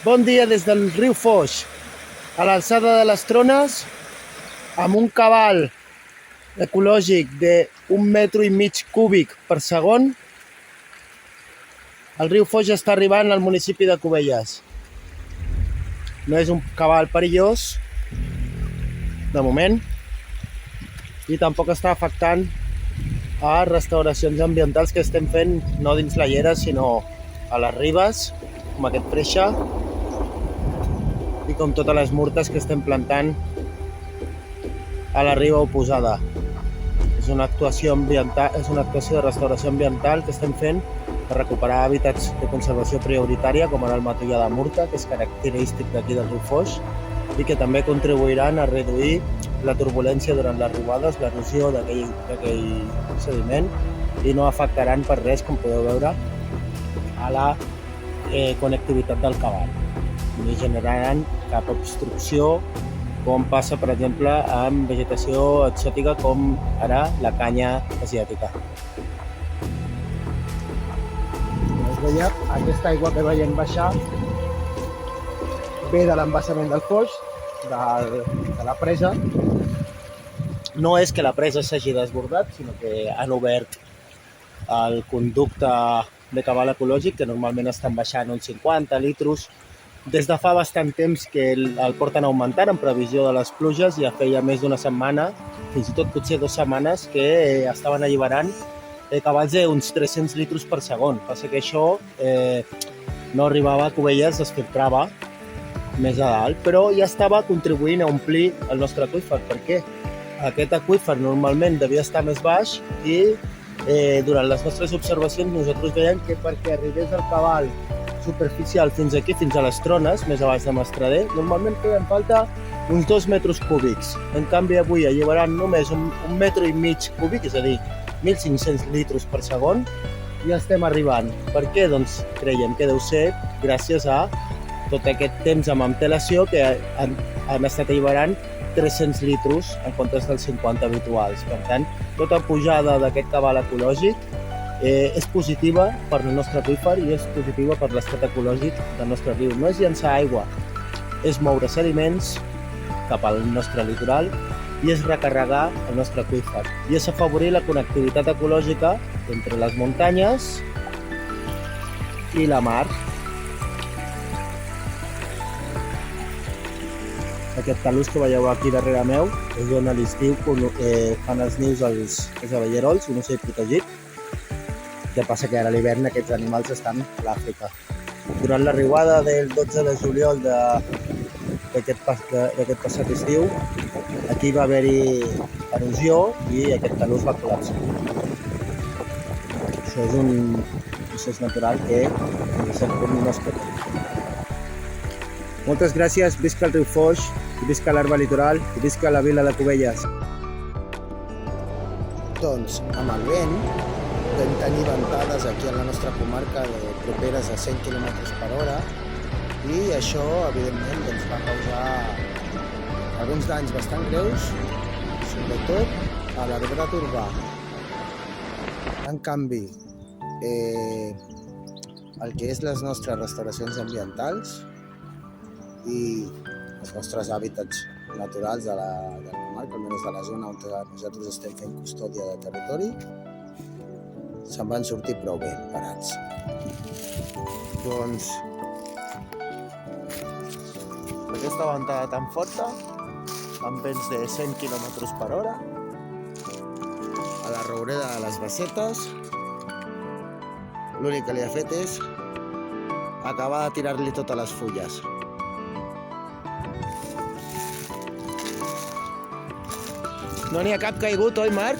Bon dia des del riu Foix, a l'alçada de les Trones, amb un cabal ecològic de 1,5 metre cúbic per segon. El riu Foix està arribant al municipi de Cubelles. No és un cabal perillós, de moment, i tampoc està afectant a restauracions ambientals que estem fent no dins la llera, sinó a les ribes, com aquest freixe, i com totes les murtes que estem plantant a la riba oposada. És una actuació ambiental, és una actuació de restauració ambiental que estem fent per recuperar hàbitats de conservació prioritària, com ara el matollar de murta, que és característic d'aquí del riu Foix, i que també contribuiran a reduir la turbulència durant les riuades, l'erosió d'aquell sediment, i no afectaran per res, com podeu veure, a la connectivitat del cabal. No generaran cap obstrucció, com passa, per exemple, amb vegetació exòtica com ara la canya asiàtica. Com us deia, aquesta aigua que veiem baixar ve de l'embassament del Foix, de la presa. No és que la presa s'hagi desbordat, sinó que han obert el conducte de cabal ecològic, que normalment estan baixant uns 50 litres. Des de fa bastant temps que el porten augmentant en previsió de les pluges. Ja feia més d'una setmana, fins i tot potser 2 setmanes, que estaven alliberant cabals d'uns 300 litres per segon. Passa que això no arribava a Cubelles, es filtrava més a dalt, però ja estava contribuint a omplir el nostre aqüífer. Per què? Aquest aqüífer normalment devia estar més baix i durant les nostres observacions nosaltres veiem que perquè arribés el cabal superficial fins aquí, fins a les Trones, més a baix de Mastrader, normalment feien falta uns 2 metres cúbics. En canvi, avui alliberant només 1,5 metre cúbic, és a dir, 1.500 litres per segon, ja estem arribant. Per què? Doncs creiem que deu ser gràcies a tot aquest temps amb antelació que han estat alliberant 300 litres en comptes dels 50 habituals. Per tant, tota pujada d'aquest cabal ecològic és positiva per al nostre aqüífer i és positiva per l'estat ecològic del nostre riu. No és llançar aigua, és moure sediments cap al nostre litoral i és recarregar el nostre aqüífer. I és afavorir la connectivitat ecològica entre les muntanyes i la mar. Aquest talús que veieu aquí darrere meu és on a l'estiu fan els nius els abellerols, un ocell protegit. Què passa que ara a l'hivern aquests animals estan a l'Àfrica. Durant la riuada del 12 de juliol d'aquest passat estiu, aquí va haver-hi erosió i aquest talús va col·lapsar. Això és un procés natural que fins a cert punt no es pot evitar. Moltes gràcies, visca el riu Foix, i visca l'Arba Litoral, i visca la vila de Cubelles. Doncs, amb el vent, vam tenir ventades aquí a la nostra comarca properes a 100 km per hora i això, evidentment, va causar alguns danys bastant greus, sobretot a l'arbrat urbà. En canvi, el que és les nostres restauracions ambientals i els nostres hàbitats naturals de la comarca, almenys de la zona on nosaltres estem fent custòdia de territori, se'n van sortir prou bé parats. Doncs aquesta ventada tan forta, amb vents de 100 km per hora, a la roureda de les Bassetes, l'únic que li ha fet és acabar de tirar-li totes les fulles. No n'hi ha cap caigut, oi, Marc?